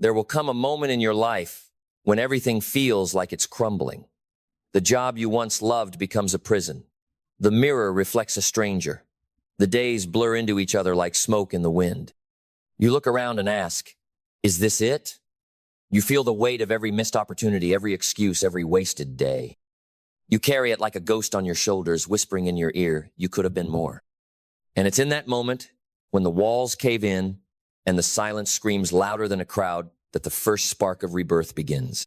There will come a moment in your life when everything feels like it's crumbling. The job you once loved becomes a prison. The mirror reflects a stranger. The days blur into each other like smoke in the wind. You look around and ask, is this it? You feel the weight of every missed opportunity, every excuse, every wasted day. You carry it like a ghost on your shoulders, whispering in your ear, you could have been more. And it's in that moment, when the walls cave in and the silence screams louder than a crowd, that the first spark of rebirth begins.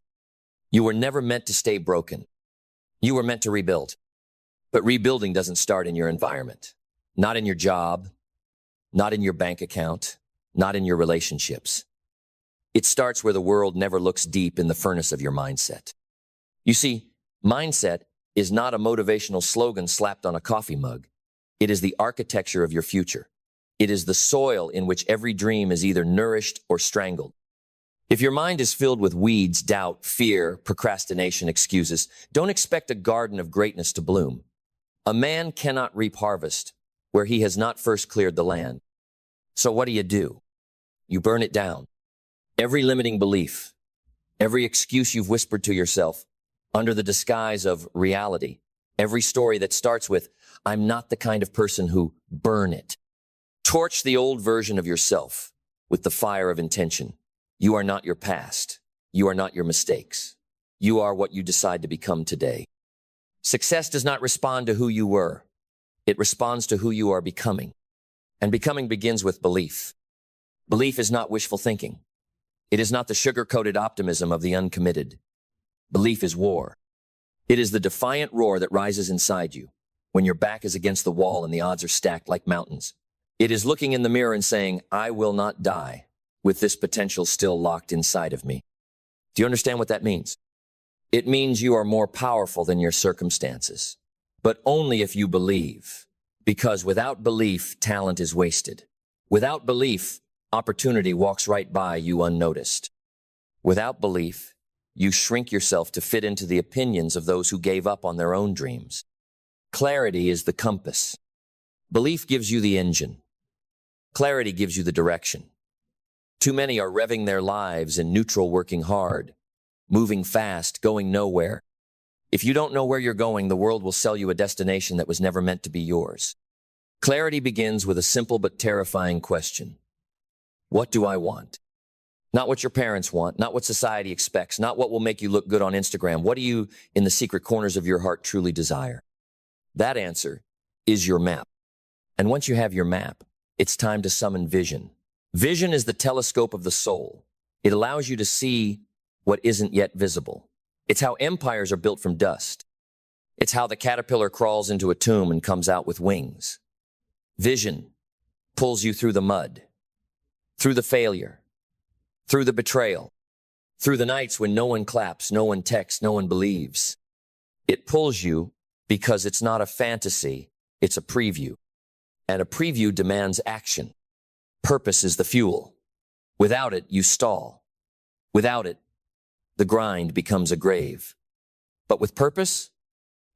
You were never meant to stay broken. You were meant to rebuild. But rebuilding doesn't start in your environment. Not in your job, not in your bank account, not in your relationships. It starts where the world never looks deep in the furnace of your mindset. You see, mindset is not a motivational slogan slapped on a coffee mug. It is the architecture of your future. It is the soil in which every dream is either nourished or strangled. If your mind is filled with weeds, doubt, fear, procrastination, excuses, don't expect a garden of greatness to bloom. A man cannot reap harvest where he has not first cleared the land. So what do? You burn it down. Every limiting belief, every excuse you've whispered to yourself under the disguise of reality, every story that starts with, I'm not the kind of person who, burn it. Torch the old version of yourself with the fire of intention. You are not your past. You are not your mistakes. You are what you decide to become today. Success does not respond to who you were. It responds to who you are becoming. And becoming begins with belief. Belief is not wishful thinking. It is not the sugar-coated optimism of the uncommitted. Belief is war. It is the defiant roar that rises inside you when your back is against the wall and the odds are stacked like mountains. It is looking in the mirror and saying, I will not die with this potential still locked inside of me. Do you understand what that means? It means you are more powerful than your circumstances, but only if you believe, because without belief, talent is wasted. Without belief, opportunity walks right by you unnoticed. Without belief, you shrink yourself to fit into the opinions of those who gave up on their own dreams. Clarity is the compass. Belief gives you the engine. Clarity gives you the direction. Too many are revving their lives in neutral, working hard, moving fast, going nowhere. If you don't know where you're going, the world will sell you a destination that was never meant to be yours. Clarity begins with a simple but terrifying question. What do I want? Not what your parents want, not what society expects, not what will make you look good on Instagram. What do you, in the secret corners of your heart, truly desire? That answer is your map. And once you have your map, it's time to summon vision. Vision is the telescope of the soul. It allows you to see what isn't yet visible. It's how empires are built from dust. It's how the caterpillar crawls into a tomb and comes out with wings. Vision pulls you through the mud, through the failure, through the betrayal, through the nights when no one claps, no one texts, no one believes. It pulls you because it's not a fantasy, it's a preview. And a preview demands action. Purpose is the fuel. Without it, you stall. Without it, the grind becomes a grave. But with purpose,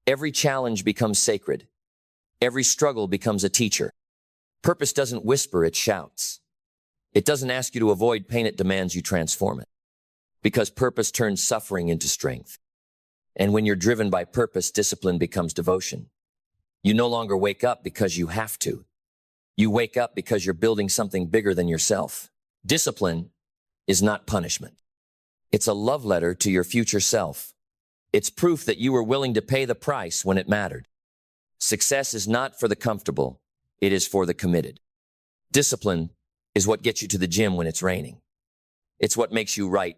every challenge becomes sacred. Every struggle becomes a teacher. Purpose doesn't whisper, it shouts. It doesn't ask you to avoid pain, it demands you transform it. Because purpose turns suffering into strength. And when you're driven by purpose, discipline becomes devotion. You no longer wake up because you have to. You wake up because you're building something bigger than yourself. Discipline is not punishment. It's a love letter to your future self. It's proof that you were willing to pay the price when it mattered. Success is not for the comfortable. It is for the committed. Discipline is what gets you to the gym when it's raining. It's what makes you write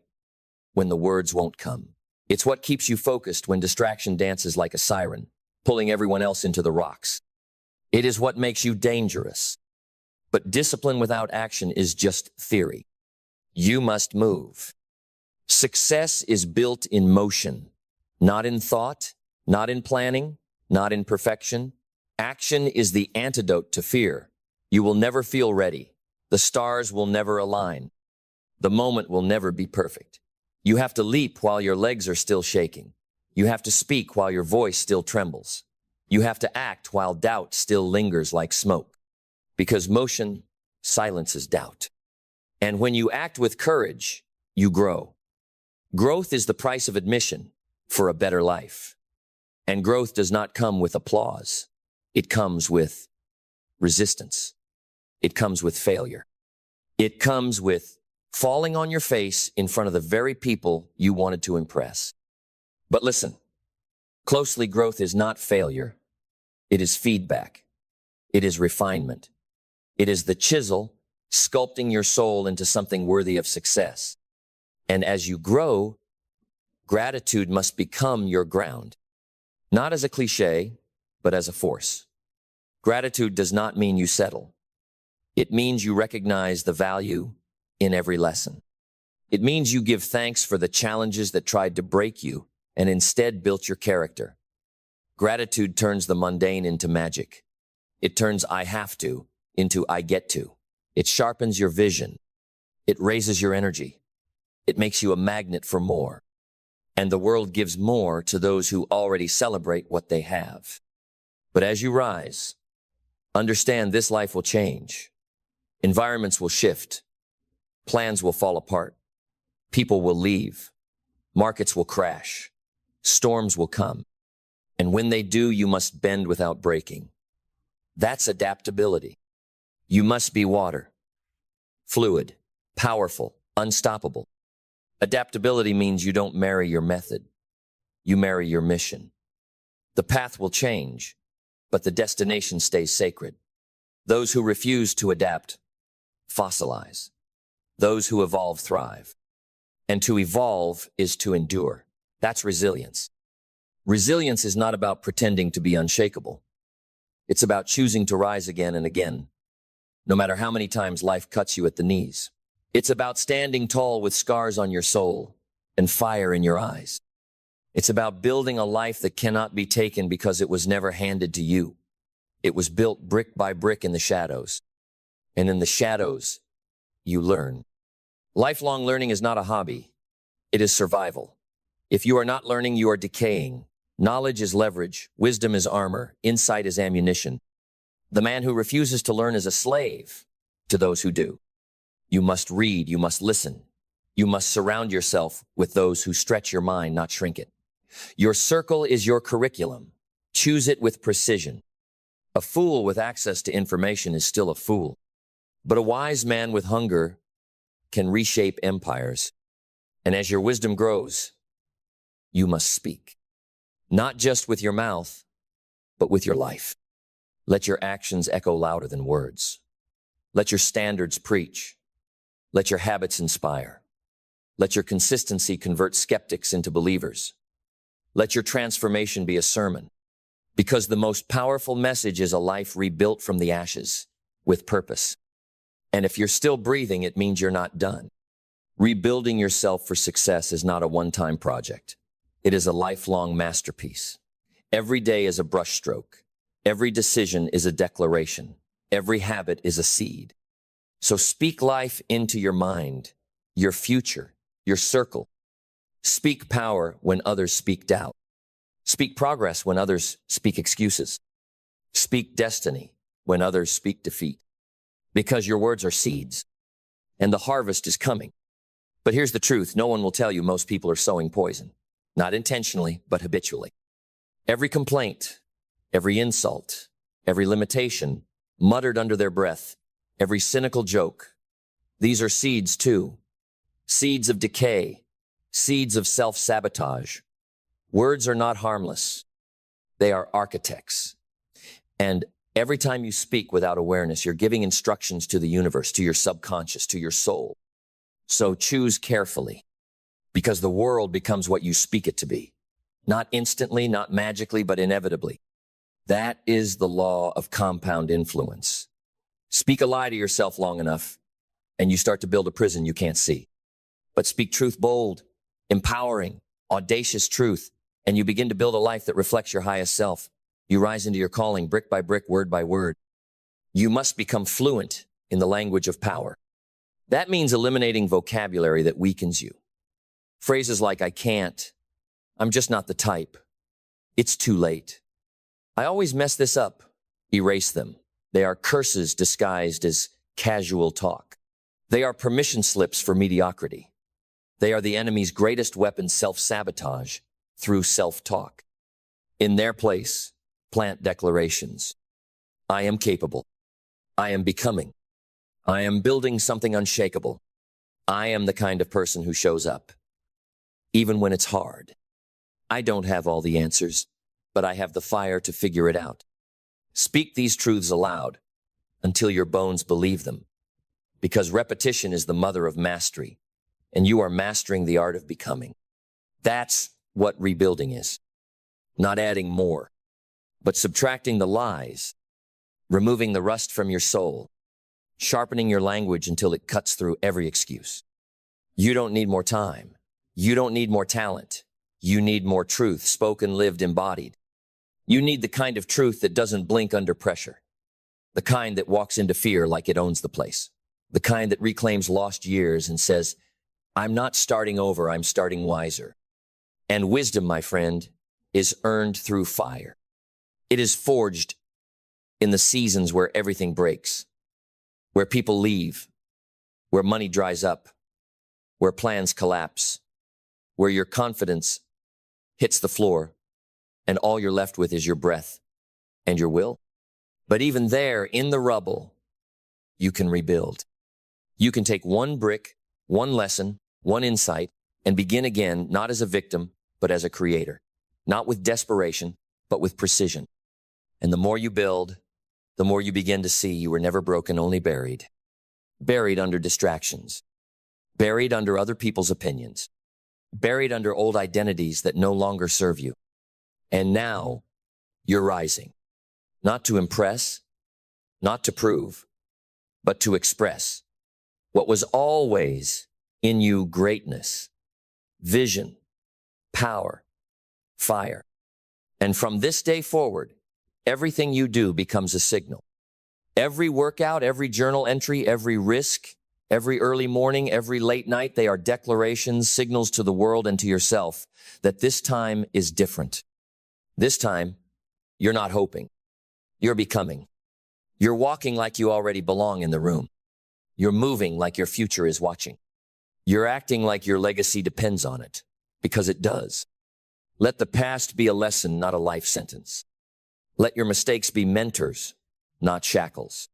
when the words won't come. It's what keeps you focused when distraction dances like a siren, pulling everyone else into the rocks. It is what makes you dangerous. But discipline without action is just theory. You must move. Success is built in motion, not in thought, not in planning, not in perfection. Action is the antidote to fear. You will never feel ready. The stars will never align. The moment will never be perfect. You have to leap while your legs are still shaking. You have to speak while your voice still trembles. You have to act while doubt still lingers like smoke. Because motion silences doubt. And when you act with courage, you grow. Growth is the price of admission for a better life. And growth does not come with applause. It comes with resistance. It comes with failure. It comes with falling on your face in front of the very people you wanted to impress. But listen, closely, growth is not failure. It is feedback. It is refinement. It is the chisel sculpting your soul into something worthy of success. And as you grow, gratitude must become your ground. Not as a cliche, but as a force. Gratitude does not mean you settle. It means you recognize the value in every lesson. It means you give thanks for the challenges that tried to break you and instead built your character. Gratitude turns the mundane into magic. It turns I have to into I get to. It sharpens your vision. It raises your energy. It makes you a magnet for more. And the world gives more to those who already celebrate what they have. But as you rise, understand this life will change. Environments will shift. Plans will fall apart. People will leave. Markets will crash. Storms will come. And when they do, you must bend without breaking. That's adaptability. You must be water. Fluid, powerful, unstoppable. Adaptability means you don't marry your method. You marry your mission. The path will change, but the destination stays sacred. Those who refuse to adapt fossilize. Those who evolve thrive. And to evolve is to endure. That's resilience. Resilience is not about pretending to be unshakable. It's about choosing to rise again and again, no matter how many times life cuts you at the knees. It's about standing tall with scars on your soul and fire in your eyes. It's about building a life that cannot be taken because it was never handed to you. It was built brick by brick in the shadows. And in the shadows, you learn. Lifelong learning is not a hobby. It is survival. If you are not learning, you are decaying. Knowledge is leverage. Wisdom is armor. Insight is ammunition. The man who refuses to learn is a slave to those who do. You must read. You must listen. You must surround yourself with those who stretch your mind, not shrink it. Your circle is your curriculum. Choose it with precision. A fool with access to information is still a fool. But a wise man with hunger can reshape empires. And as your wisdom grows, you must speak. Not just with your mouth, but with your life. Let your actions echo louder than words. Let your standards preach. Let your habits inspire. Let your consistency convert skeptics into believers. Let your transformation be a sermon. Because the most powerful message is a life rebuilt from the ashes, with purpose. And if you're still breathing, it means you're not done. Rebuilding yourself for success is not a one-time project. It is a lifelong masterpiece. Every day is a brushstroke. Every decision is a declaration. Every habit is a seed. So speak life into your mind, your future, your circle. Speak power when others speak doubt. Speak progress when others speak excuses. Speak destiny when others speak defeat. Because your words are seeds, and the harvest is coming. But here's the truth. No one will tell you most people are sowing poison. Not intentionally, but habitually. Every complaint, every insult, every limitation, muttered under their breath, every cynical joke. These are seeds too. Seeds of decay, seeds of self-sabotage. Words are not harmless. They are architects. And every time you speak without awareness, you're giving instructions to the universe, to your subconscious, to your soul. So choose carefully, because the world becomes what you speak it to be. Not instantly, not magically, but inevitably. That is the law of compound influence. Speak a lie to yourself long enough, and you start to build a prison you can't see. But speak truth bold, empowering, audacious truth, and you begin to build a life that reflects your highest self. You rise into your calling brick by brick, word by word. You must become fluent in the language of power. That means eliminating vocabulary that weakens you. Phrases like, I can't, I'm just not the type, it's too late. I always mess this up. Erase them. They are curses disguised as casual talk. They are permission slips for mediocrity. They are the enemy's greatest weapon, self-sabotage, through self-talk. In their place, plant declarations. I am capable. I am becoming. I am building something unshakable. I am the kind of person who shows up, even when it's hard. I don't have all the answers, but I have the fire to figure it out. Speak these truths aloud until your bones believe them, because repetition is the mother of mastery, and you are mastering the art of becoming. That's what rebuilding is. Not adding more, but subtracting the lies, removing the rust from your soul, sharpening your language until it cuts through every excuse. You don't need more time. You don't need more talent. You need more truth, spoken, lived, embodied. You need the kind of truth that doesn't blink under pressure, the kind that walks into fear like it owns the place, the kind that reclaims lost years and says, I'm not starting over, I'm starting wiser. And wisdom, my friend, is earned through fire. It is forged in the seasons where everything breaks, where people leave, where money dries up, where plans collapse, where your confidence hits the floor, and all you're left with is your breath and your will. But even there, in the rubble, you can rebuild. You can take one brick, one lesson, one insight, and begin again, not as a victim, but as a creator. Not with desperation, but with precision. And the more you build, the more you begin to see you were never broken, only buried. Buried under distractions. Buried under other people's opinions. Buried under old identities that no longer serve you. And now, you're rising. Not to impress, not to prove, but to express what was always in you: greatness, vision, power, fire. And from this day forward, everything you do becomes a signal. Every workout, every journal entry, every risk, every early morning, every late night, they are declarations, signals to the world and to yourself that this time is different. This time, you're not hoping. You're becoming. You're walking like you already belong in the room. You're moving like your future is watching. You're acting like your legacy depends on it, because it does. Let the past be a lesson, not a life sentence. Let your mistakes be mentors, not shackles.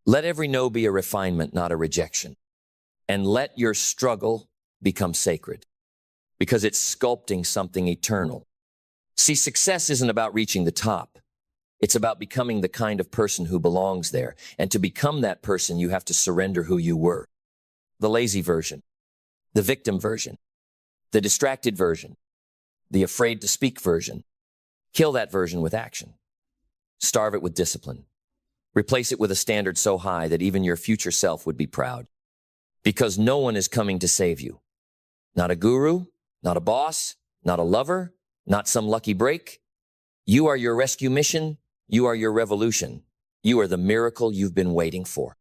Let every no be a refinement, not a rejection. And let your struggle become sacred, because it's sculpting something eternal. See, success isn't about reaching the top. It's about becoming the kind of person who belongs there. And to become that person, you have to surrender who you were. The lazy version, the victim version, the distracted version, the afraid to speak version. Kill that version with action. Starve it with discipline. Replace it with a standard so high that even your future self would be proud. Because no one is coming to save you. Not a guru, not a boss, not a lover, not some lucky break. You are your rescue mission. You are your revolution. You are the miracle you've been waiting for.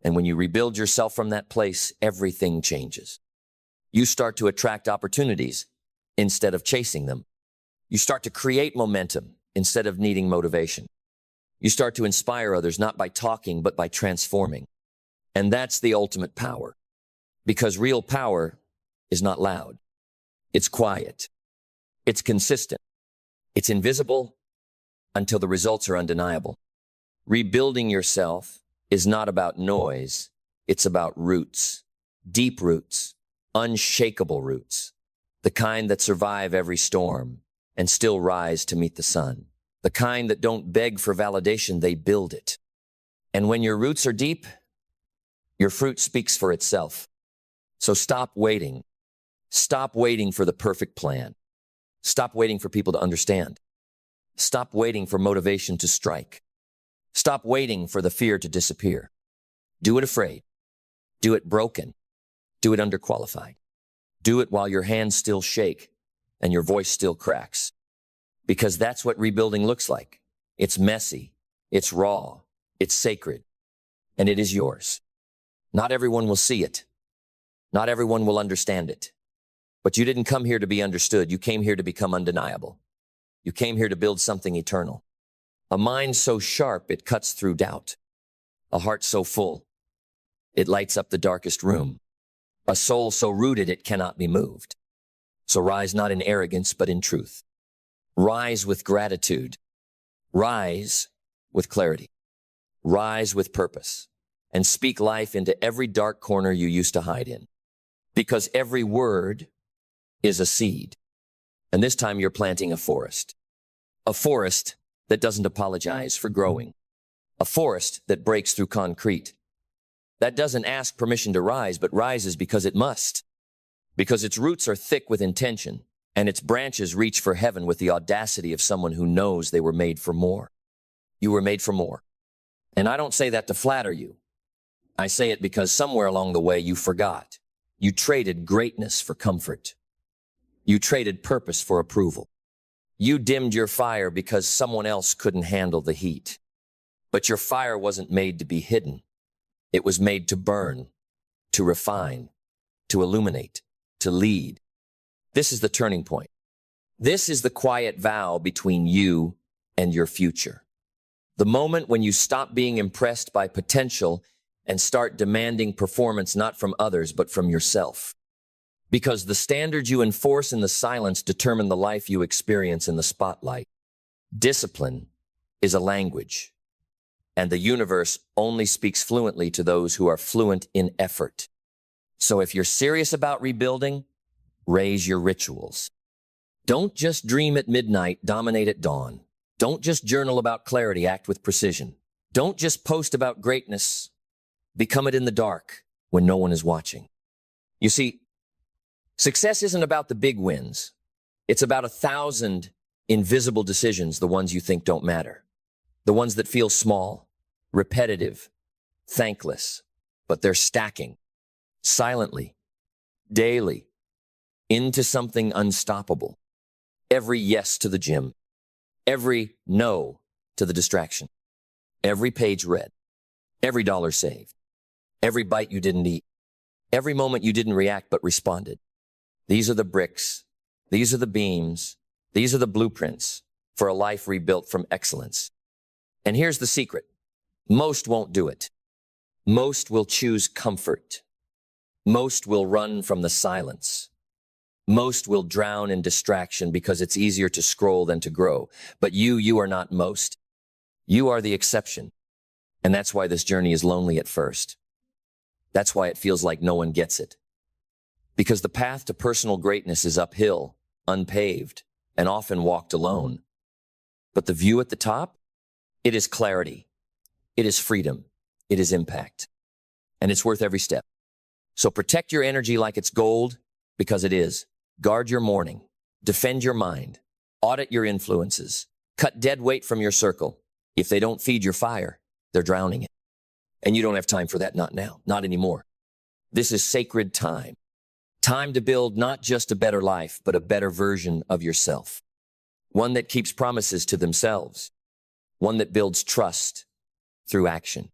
And when you rebuild yourself from that place, everything changes. You start to attract opportunities instead of chasing them. You start to create momentum instead of needing motivation. You start to inspire others not by talking, but by transforming. And that's the ultimate power. Because real power is not loud. It's quiet. It's consistent. It's invisible until the results are undeniable. Rebuilding yourself is not about noise. It's about roots. Deep roots. Unshakable roots. The kind that survive every storm and still rise to meet the sun. The kind that don't beg for validation, they build it. And when your roots are deep, your fruit speaks for itself. So stop waiting. Stop waiting for the perfect plan. Stop waiting for people to understand. Stop waiting for motivation to strike. Stop waiting for the fear to disappear. Do it afraid. Do it broken. Do it underqualified. Do it while your hands still shake and your voice still cracks. Because that's what rebuilding looks like. It's messy. It's raw. It's sacred. And it is yours. Not everyone will see it. Not everyone will understand it. But you didn't come here to be understood. You came here to become undeniable. You came here to build something eternal. A mind so sharp it cuts through doubt. A heart so full it lights up the darkest room. a soul so rooted it cannot be moved. So rise not in arrogance, but in truth. Rise with gratitude. Rise with clarity. Rise with purpose. And speak life into every dark corner you used to hide in. Because every word is a seed. And this time you're planting a forest. A forest that doesn't apologize for growing. A forest that breaks through concrete. That doesn't ask permission to rise, but rises because it must. Because its roots are thick with intention, and its branches reach for heaven with the audacity of someone who knows they were made for more. You were made for more. And I don't say that to flatter you. I say it because somewhere along the way you forgot. You traded greatness for comfort. You traded purpose for approval. You dimmed your fire because someone else couldn't handle the heat. But your fire wasn't made to be hidden. It was made to burn, to refine, to illuminate, to lead. This is the turning point. This is the quiet vow between you and your future. The moment when you stop being impressed by potential and start demanding performance not from others, but from yourself. Because the standards you enforce in the silence determine the life you experience in the spotlight. Discipline is a language, and the universe only speaks fluently to those who are fluent in effort. So if you're serious about rebuilding, raise your rituals. Don't just dream at midnight, dominate at dawn. Don't just journal about clarity, act with precision. Don't just post about greatness, become it in the dark when no one is watching. You see, success isn't about the big wins. It's about 1,000 invisible decisions, the ones you think don't matter. The ones that feel small, repetitive, thankless, but they're stacking silently, daily, into something unstoppable. Every yes to the gym, every no to the distraction, every page read, every dollar saved, every bite you didn't eat, every moment you didn't react but responded. These are the bricks, these are the beams, these are the blueprints for a life rebuilt from excellence. And here's the secret. Most won't do it. Most will choose comfort. Most will run from the silence. Most will drown in distraction because it's easier to scroll than to grow. But you are not most. You are the exception. And that's why this journey is lonely at first. That's why it feels like no one gets it. Because the path to personal greatness is uphill, unpaved, and often walked alone. But the view at the top, it is clarity. It is freedom. It is impact. And it's worth every step. So protect your energy like it's gold, because it is. Guard your morning. Defend your mind. Audit your influences. Cut dead weight from your circle. If they don't feed your fire, they're drowning it. And you don't have time for that, not now, not anymore. This is sacred time. Time to build not just a better life, but a better version of yourself. One that keeps promises to themselves. One that builds trust through action.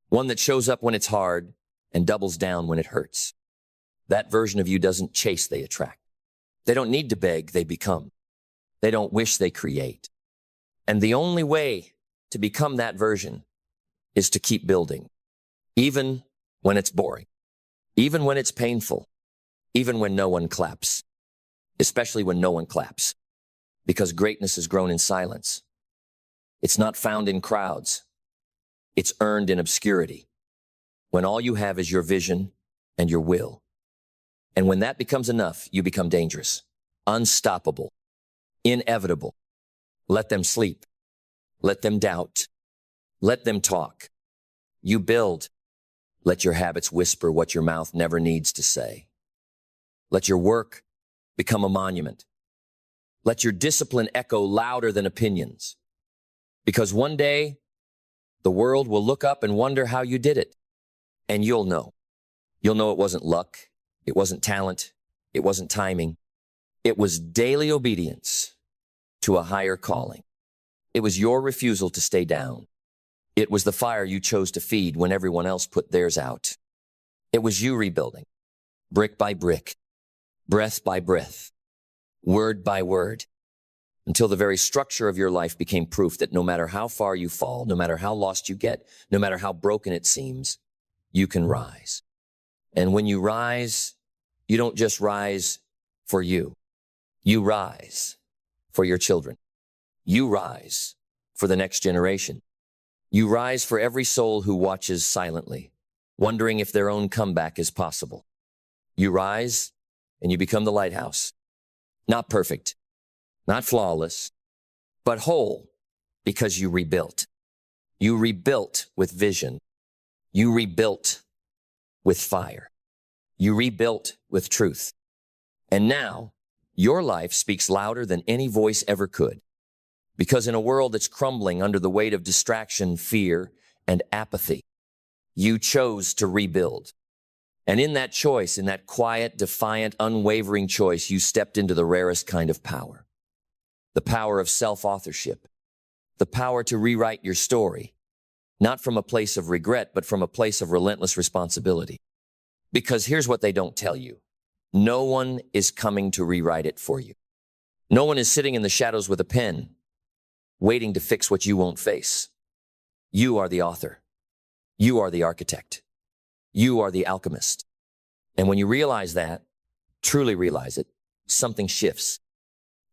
One that shows up when it's hard and doubles down when it hurts. That version of you doesn't chase, they attract. They don't need to beg, they become. They don't wish, they create. And the only way to become that version is to keep building. Even when it's boring. Even when it's painful. Even when no one claps. Especially when no one claps. Because greatness is grown in silence. It's not found in crowds. It's earned in obscurity. When all you have is your vision and your will. And when that becomes enough, you become dangerous, unstoppable, inevitable. Let them sleep. Let them doubt. Let them talk. You build. Let your habits whisper what your mouth never needs to say. Let your work become a monument. Let your discipline echo louder than opinions. Because one day, the world will look up and wonder how you did it. And you'll know. You'll know it wasn't luck. It wasn't talent. It wasn't timing. It was daily obedience to a higher calling. It was your refusal to stay down. It was the fire you chose to feed when everyone else put theirs out. It was you rebuilding, brick by brick, breath by breath, word by word, until the very structure of your life became proof that no matter how far you fall, no matter how lost you get, no matter how broken it seems, you can rise. And when you rise, you don't just rise for you. You rise for your children. You rise for the next generation. You rise for every soul who watches silently, wondering if their own comeback is possible. You rise and you become the lighthouse. Not perfect, not flawless, but whole because you rebuilt. You rebuilt with vision. You rebuilt with fire. You rebuilt with truth. And now, your life speaks louder than any voice ever could. Because in a world that's crumbling under the weight of distraction, fear, and apathy, you chose to rebuild. And in that choice, in that quiet, defiant, unwavering choice, you stepped into the rarest kind of power. The power of self-authorship. The power to rewrite your story. Not from a place of regret, but from a place of relentless responsibility. Because here's what they don't tell you. No one is coming to rewrite it for you. No one is sitting in the shadows with a pen, waiting to fix what you won't face. You are the author. You are the architect. You are the alchemist. And when you realize that, truly realize it, something shifts.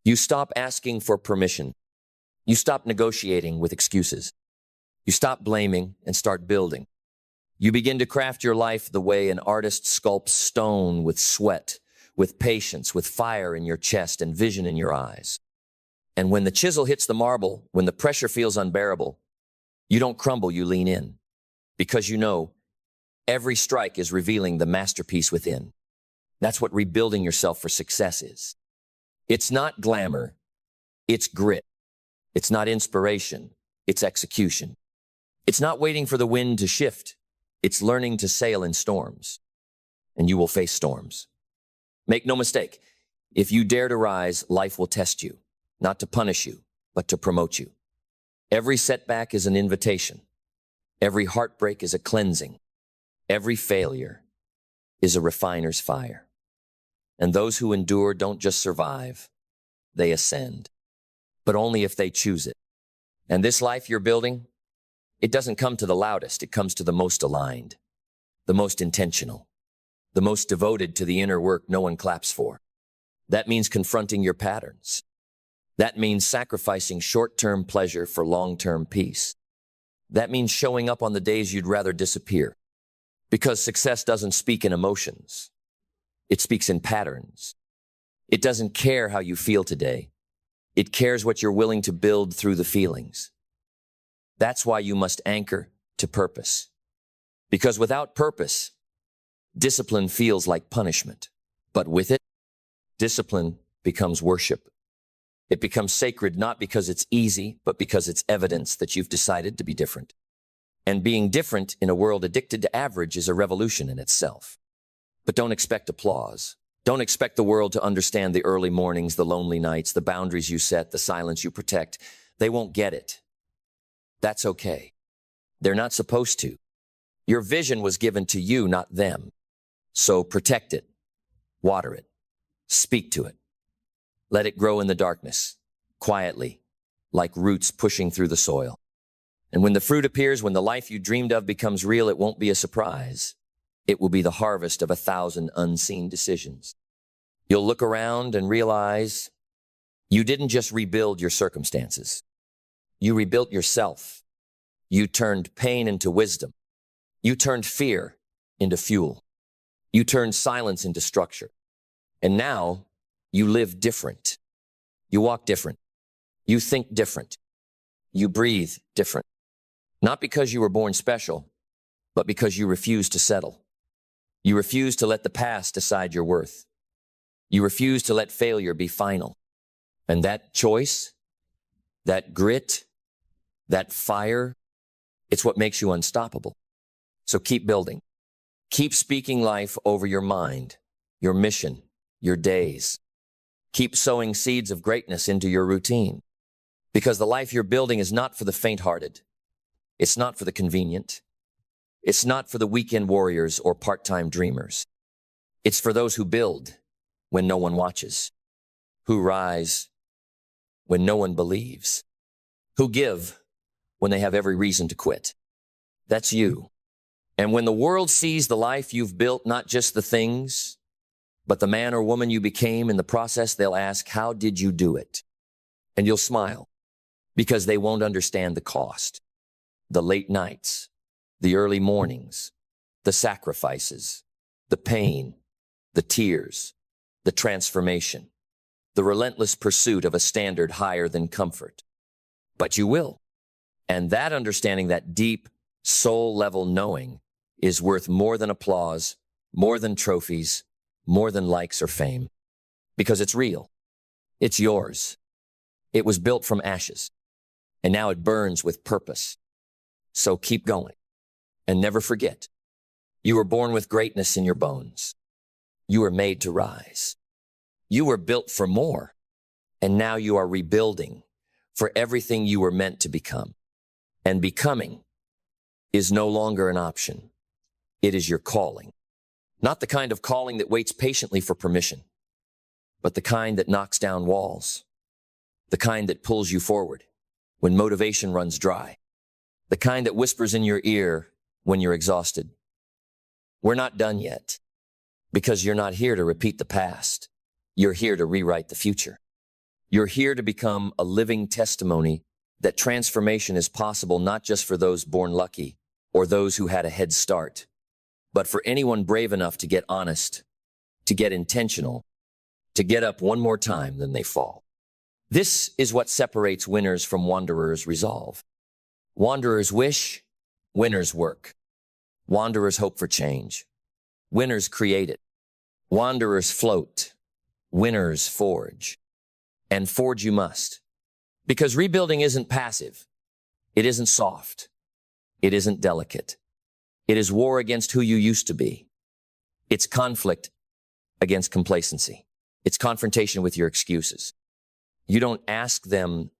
You stop asking for permission. You stop negotiating with excuses. You stop blaming and start building. You begin to craft your life the way an artist sculpts stone with sweat, with patience, with fire in your chest and vision in your eyes. And when the chisel hits the marble, when the pressure feels unbearable, you don't crumble, you lean in. Because you know, every strike is revealing the masterpiece within. That's what rebuilding yourself for success is. It's not glamour, it's grit. It's not inspiration, it's execution. It's not waiting for the wind to shift. It's learning to sail in storms. And you will face storms. Make no mistake, if you dare to rise, life will test you, not to punish you, but to promote you. Every setback is an invitation. Every heartbreak is a cleansing. Every failure is a refiner's fire. And those who endure don't just survive, they ascend. But only if they choose it. And this life you're building, it doesn't come to the loudest, it comes to the most aligned, the most intentional, the most devoted to the inner work no one claps for. That means confronting your patterns. That means sacrificing short-term pleasure for long-term peace. That means showing up on the days you'd rather disappear. Because success doesn't speak in emotions. It speaks in patterns. It doesn't care how you feel today. It cares what you're willing to build through the feelings. That's why you must anchor to purpose. Because without purpose, discipline feels like punishment. But with it, discipline becomes worship. It becomes sacred not because it's easy, but because it's evidence that you've decided to be different. And being different in a world addicted to average is a revolution in itself. But don't expect applause. Don't expect the world to understand the early mornings, the lonely nights, the boundaries you set, the silence you protect. They won't get it. That's okay. They're not supposed to. Your vision was given to you, not them. So protect it, water it, speak to it. Let it grow in the darkness, quietly, like roots pushing through the soil. And when the fruit appears, when the life you dreamed of becomes real, it won't be a surprise. It will be the harvest of 1,000 unseen decisions. You'll look around and realize you didn't just rebuild your circumstances. You rebuilt yourself. You turned pain into wisdom. You turned fear into fuel. You turned silence into structure. And now you live different. You walk different. You think different. You breathe different. Not because you were born special, but because you refuse to settle. You refuse to let the past decide your worth. You refuse to let failure be final. And that choice, that grit, that fire, it's what makes you unstoppable. So keep building. Keep speaking life over your mind, your mission, your days. Keep sowing seeds of greatness into your routine. Because the life you're building is not for the faint-hearted. It's not for the convenient. It's not for the weekend warriors or part-time dreamers. It's for those who build when no one watches, who rise when no one believes, who give when they have every reason to quit. That's you. And when the world sees the life you've built, not just the things, but the man or woman you became in the process, they'll ask, how did you do it? And you'll smile because they won't understand the cost, the late nights, the early mornings, the sacrifices, the pain, the tears, the transformation, the relentless pursuit of a standard higher than comfort. But you will. And that understanding, that deep soul level knowing, is worth more than applause, more than trophies, more than likes or fame. Because it's real. It's yours. It was built from ashes. And now it burns with purpose. So keep going. And never forget, you were born with greatness in your bones. You were made to rise. You were built for more. And now you are rebuilding for everything you were meant to become. And becoming is no longer an option. It is your calling. Not the kind of calling that waits patiently for permission, but the kind that knocks down walls. The kind that pulls you forward when motivation runs dry. The kind that whispers in your ear when you're exhausted. We're not done yet, because you're not here to repeat the past. You're here to rewrite the future. You're here to become a living testimony that transformation is possible, not just for those born lucky or those who had a head start, but for anyone brave enough to get honest, to get intentional, to get up one more time than they fall. This is what separates winners from wanderers' resolve. Wanderers wish, winners work. Wanderers hope for change. Winners create it. Wanderers float. Winners forge. And forge you must. Because rebuilding isn't passive. It isn't soft. It isn't delicate. It is war against who you used to be. It's conflict against complacency. It's confrontation with your excuses. You don't ask them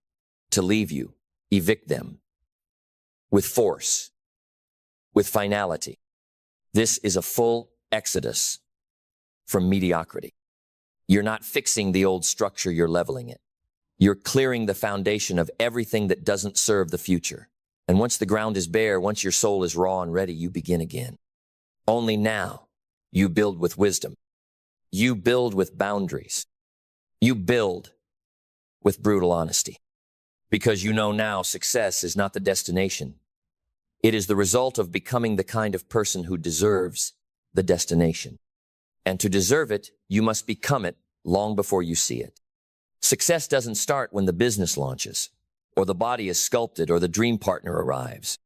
to leave you. Evict them. With force. With finality. This is a full exodus from mediocrity. You're not fixing the old structure, you're leveling it. You're clearing the foundation of everything that doesn't serve the future. And once the ground is bare, once your soul is raw and ready, you begin again. Only now, you build with wisdom. You build with boundaries. You build with brutal honesty. Because you know now success is not the destination. It is the result of becoming the kind of person who deserves the destination. And to deserve it, you must become it long before you see it. Success doesn't start when the business launches, or the body is sculpted, or the dream partner arrives.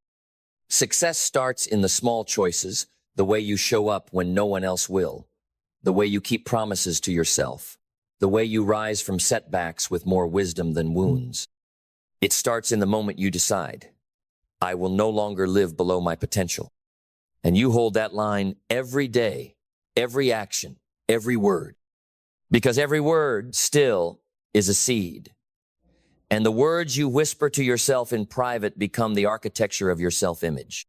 Success starts in the small choices, the way you show up when no one else will, the way you keep promises to yourself, the way you rise from setbacks with more wisdom than wounds. It starts in the moment you decide, I will no longer live below my potential. And you hold that line every day, every action, every word. Because every word still is a seed. And the words you whisper to yourself in private become the architecture of your self-image.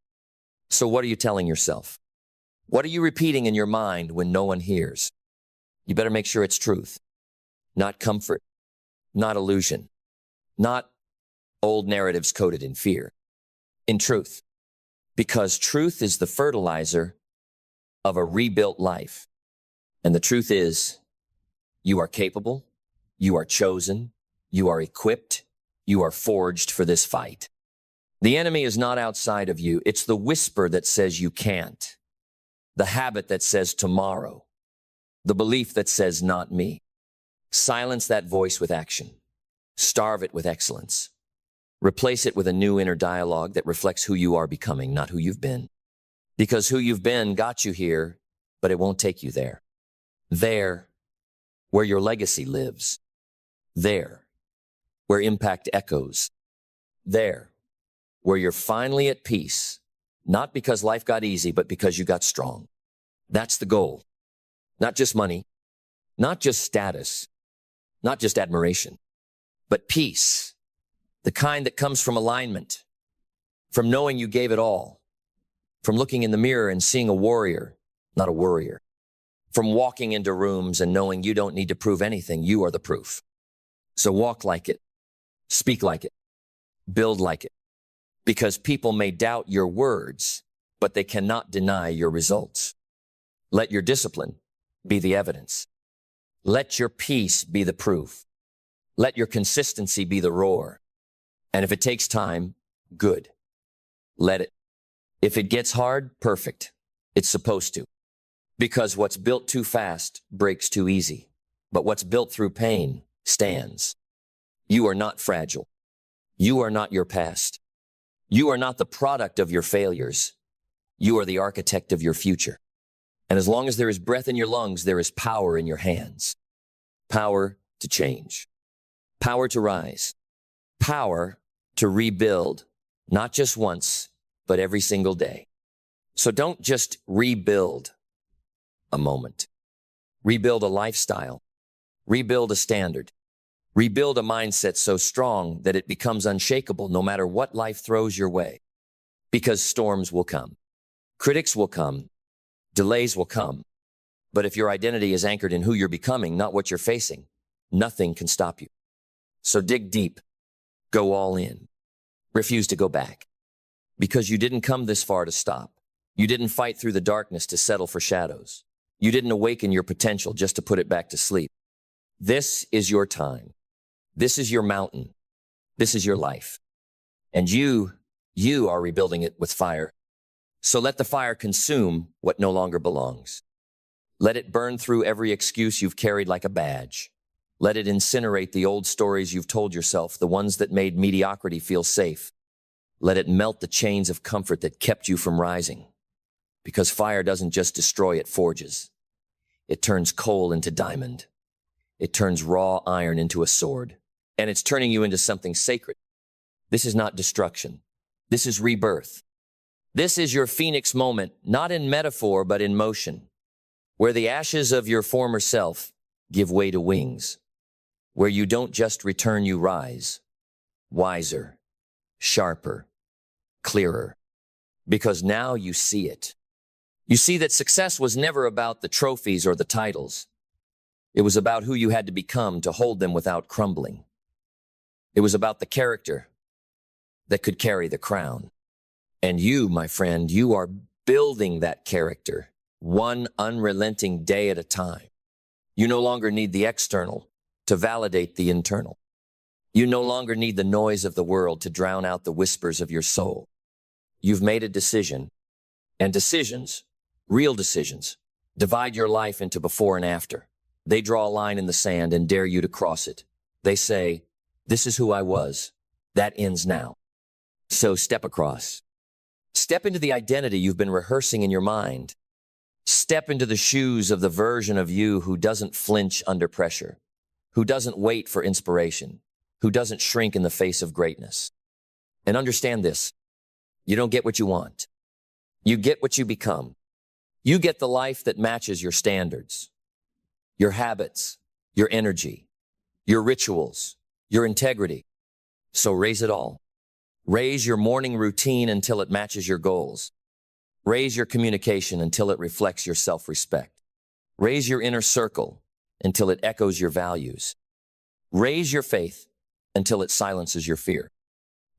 So what are you telling yourself? What are you repeating in your mind when no one hears? You better make sure it's truth, not comfort, not illusion, not old narratives coded in fear. In truth, because truth is the fertilizer of a rebuilt life. And the truth is, you are capable, you are chosen, you are equipped, you are forged for this fight. The enemy is not outside of you. It's the whisper that says you can't, the habit that says tomorrow, the belief that says not me. Silence that voice with action. Starve it with excellence. Replace it with a new inner dialogue that reflects who you are becoming, not who you've been. Because who you've been got you here, but it won't take you there. There, where your legacy lives. There, where impact echoes. There, where you're finally at peace, not because life got easy, but because you got strong. That's the goal. Not just money, not just status, not just admiration, but peace. The kind that comes from alignment, from knowing you gave it all, from looking in the mirror and seeing a warrior, not a worrier, from walking into rooms and knowing you don't need to prove anything, you are the proof. So walk like it, speak like it, build like it, because people may doubt your words, but they cannot deny your results. Let your discipline be the evidence. Let your peace be the proof. Let your consistency be the roar. And if it takes time, good. Let it. If it gets hard, perfect. It's supposed to. Because what's built too fast breaks too easy. But what's built through pain stands. You are not fragile. You are not your past. You are not the product of your failures. You are the architect of your future. And as long as there is breath in your lungs, there is power in your hands. Power to change. Power to rise. Power to rebuild, not just once, but every single day. So don't just rebuild a moment. Rebuild a lifestyle. Rebuild a standard. Rebuild a mindset so strong that it becomes unshakable no matter what life throws your way. Because storms will come. Critics will come. Delays will come. But if your identity is anchored in who you're becoming, not what you're facing, nothing can stop you. So dig deep. Go all in. Refuse to go back. Because you didn't come this far to stop. You didn't fight through the darkness to settle for shadows. You didn't awaken your potential just to put it back to sleep. This is your time. This is your mountain. This is your life. And you are rebuilding it with fire. So let the fire consume what no longer belongs. Let it burn through every excuse you've carried like a badge. Let it incinerate the old stories you've told yourself, the ones that made mediocrity feel safe. Let it melt the chains of comfort that kept you from rising. Because fire doesn't just destroy, it forges. It turns coal into diamond. It turns raw iron into a sword. And it's turning you into something sacred. This is not destruction. This is rebirth. This is your phoenix moment, not in metaphor, but in motion, where the ashes of your former self give way to wings, where you don't just return, you rise, wiser, sharper, clearer, because now you see it. You see that success was never about the trophies or the titles. It was about who you had to become to hold them without crumbling. It was about the character that could carry the crown. And you, my friend, you are building that character one unrelenting day at a time. You no longer need the external to validate the internal. You no longer need the noise of the world to drown out the whispers of your soul. You've made a decision, and decisions, real decisions, divide your life into before and after. They draw a line in the sand and dare you to cross it. They say, this is who I was. That ends now. So step across. Step into the identity you've been rehearsing in your mind. Step into the shoes of the version of you who doesn't flinch under pressure, who doesn't wait for inspiration, who doesn't shrink in the face of greatness. And understand this, you don't get what you want. You get what you become. You get the life that matches your standards, your habits, your energy, your rituals, your integrity. So raise it all. Raise your morning routine until it matches your goals. Raise your communication until it reflects your self-respect. Raise your inner circle until it echoes your values. Raise your faith until it silences your fear.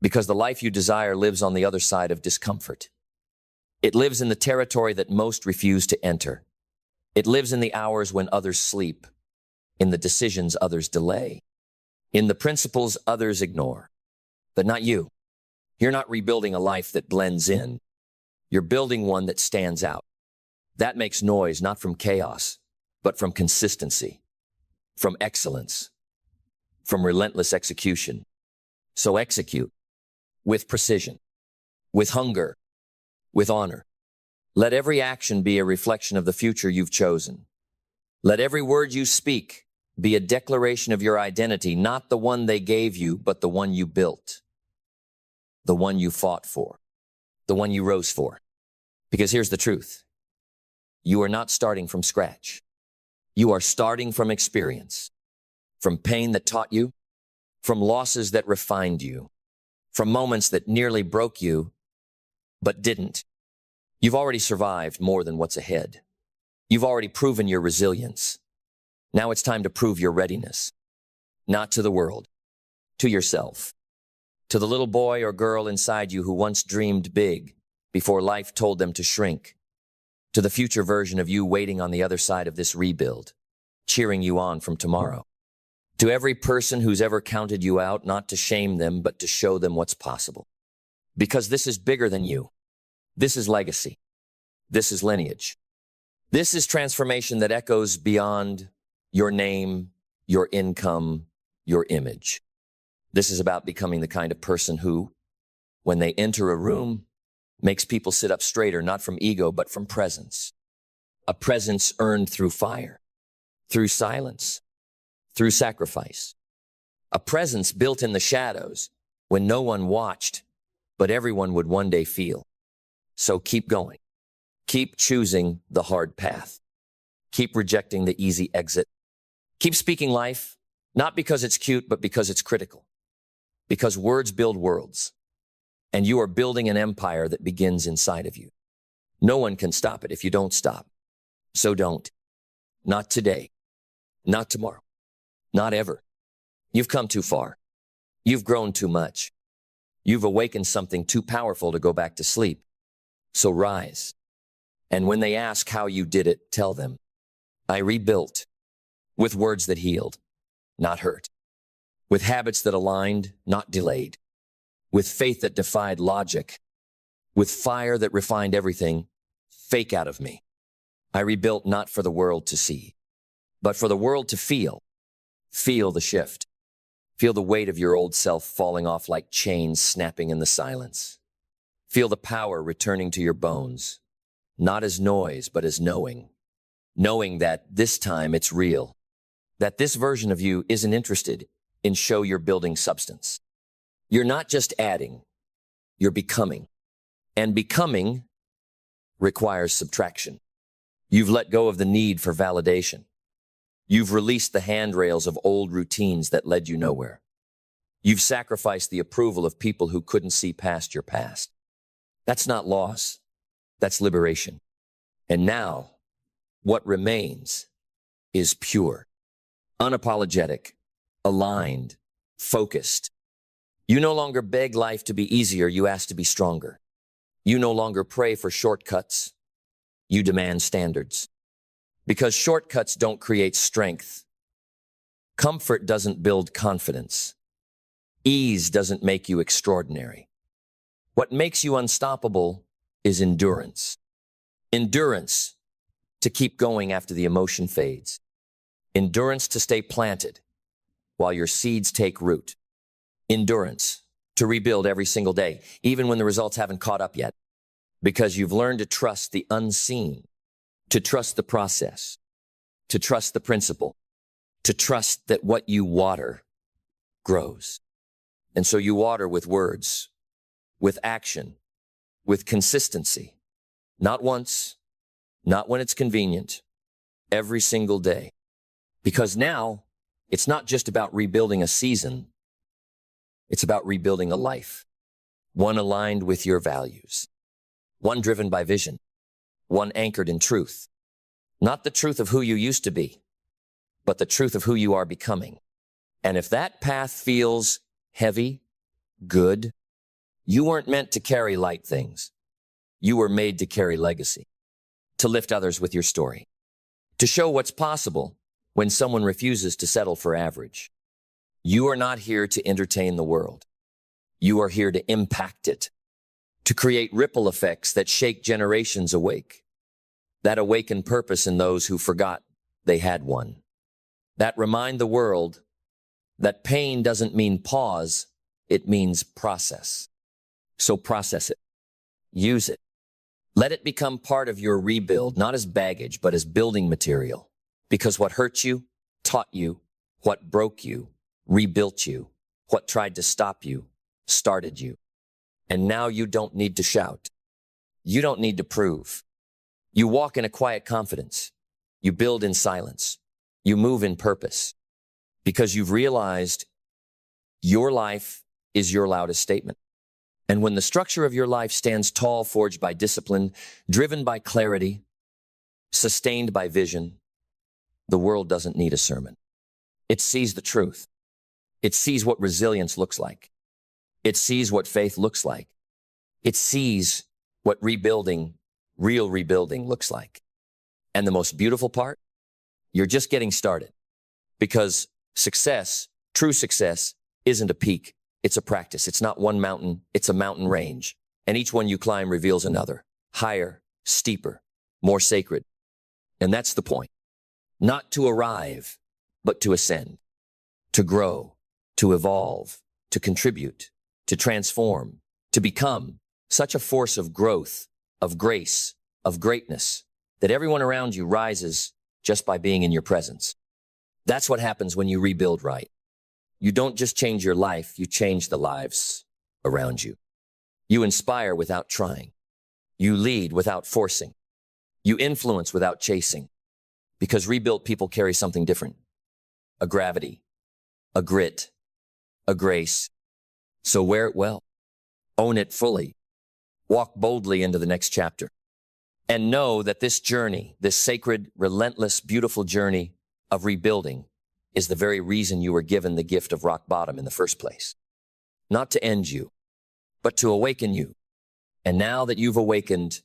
Because the life you desire lives on the other side of discomfort. It lives in the territory that most refuse to enter. It lives in the hours when others sleep, in the decisions others delay, in the principles others ignore. But not you. You're not rebuilding a life that blends in. You're building one that stands out. That makes noise not from chaos, but from consistency, from excellence, from relentless execution. So execute with precision, with hunger, with honor. Let every action be a reflection of the future you've chosen. Let every word you speak be a declaration of your identity, not the one they gave you, but the one you built. The one you fought for, the one you rose for. Because here's the truth. You are not starting from scratch. You are starting from experience, from pain that taught you, from losses that refined you, from moments that nearly broke you, but didn't. You've already survived more than what's ahead. You've already proven your resilience. Now it's time to prove your readiness, not to the world, to yourself. To the little boy or girl inside you who once dreamed big, before life told them to shrink, to the future version of you waiting on the other side of this rebuild, cheering you on from tomorrow. To every person who's ever counted you out, not to shame them, but to show them what's possible. Because this is bigger than you. This is legacy. This is lineage. This is transformation that echoes beyond your name, your income, your image. This is about becoming the kind of person who, when they enter a room, makes people sit up straighter, not from ego, but from presence. A presence earned through fire, through silence, through sacrifice. A presence built in the shadows when no one watched, but everyone would one day feel. So keep going. Keep choosing the hard path. Keep rejecting the easy exit. Keep speaking life, not because it's cute, but because it's critical. Because words build worlds, and you are building an empire that begins inside of you. No one can stop it if you don't stop. So don't. Not today. Not tomorrow. Not ever. You've come too far. You've grown too much. You've awakened something too powerful to go back to sleep. So rise. And when they ask how you did it, tell them, I rebuilt with words that healed, not hurt, with habits that aligned, not delayed, with faith that defied logic, with fire that refined everything fake out of me. I rebuilt not for the world to see, but for the world to feel. Feel the shift. Feel the weight of your old self falling off like chains snapping in the silence. Feel the power returning to your bones, not as noise, but as knowing. Knowing that this time it's real. That this version of you isn't interested in show you're building substance. You're not just adding, you're becoming. And becoming requires subtraction. You've let go of the need for validation. You've released the handrails of old routines that led you nowhere. You've sacrificed the approval of people who couldn't see past your past. That's not loss. That's liberation. And now, what remains is pure, unapologetic, aligned, focused. You no longer beg life to be easier, you ask to be stronger. You no longer pray for shortcuts, you demand standards. Because shortcuts don't create strength. Comfort doesn't build confidence. Ease doesn't make you extraordinary. What makes you unstoppable is endurance. Endurance to keep going after the emotion fades. Endurance to stay planted while your seeds take root. Endurance to rebuild every single day, even when the results haven't caught up yet. Because you've learned to trust the unseen, to trust the process, to trust the principle, to trust that what you water grows. And so you water with words, with action, with consistency. Not once, not when it's convenient, every single day. Because now, it's not just about rebuilding a season, it's about rebuilding a life. One aligned with your values. One driven by vision. One anchored in truth. Not the truth of who you used to be, but the truth of who you are becoming. And if that path feels heavy, good, you weren't meant to carry light things. You were made to carry legacy, to lift others with your story, to show what's possible when someone refuses to settle for average. You are not here to entertain the world. You are here to impact it, to create ripple effects that shake generations awake, that awaken purpose in those who forgot they had one, that remind the world that pain doesn't mean pause, it means process. So process it. Use it. Let it become part of your rebuild, not as baggage, but as building material. Because what hurt you, taught you, what broke you, rebuilt you, what tried to stop you, started you. And now you don't need to shout. You don't need to prove. You walk in a quiet confidence. You build in silence. You move in purpose. Because you've realized your life is your loudest statement. And when the structure of your life stands tall, forged by discipline, driven by clarity, sustained by vision, the world doesn't need a sermon. It sees the truth. It sees what resilience looks like. It sees what faith looks like. It sees what rebuilding, real rebuilding looks like. And the most beautiful part, you're just getting started. Because success, true success, isn't a peak. It's a practice. It's not one mountain. It's a mountain range. And each one you climb reveals another, higher, steeper, more sacred. And that's the point. Not to arrive, but to ascend, to grow, to evolve, to contribute, to transform, to become such a force of growth, of grace, of greatness, that everyone around you rises just by being in your presence. That's what happens when you rebuild right. You don't just change your life, you change the lives around you. You inspire without trying. You lead without forcing. You influence without chasing. Because rebuilt people carry something different. A gravity, a grit, a grace. So wear it well. Own it fully. Walk boldly into the next chapter. And know that this journey, this sacred, relentless, beautiful journey of rebuilding is the very reason you were given the gift of rock bottom in the first place. Not to end you, but to awaken you. And now that you've awakened,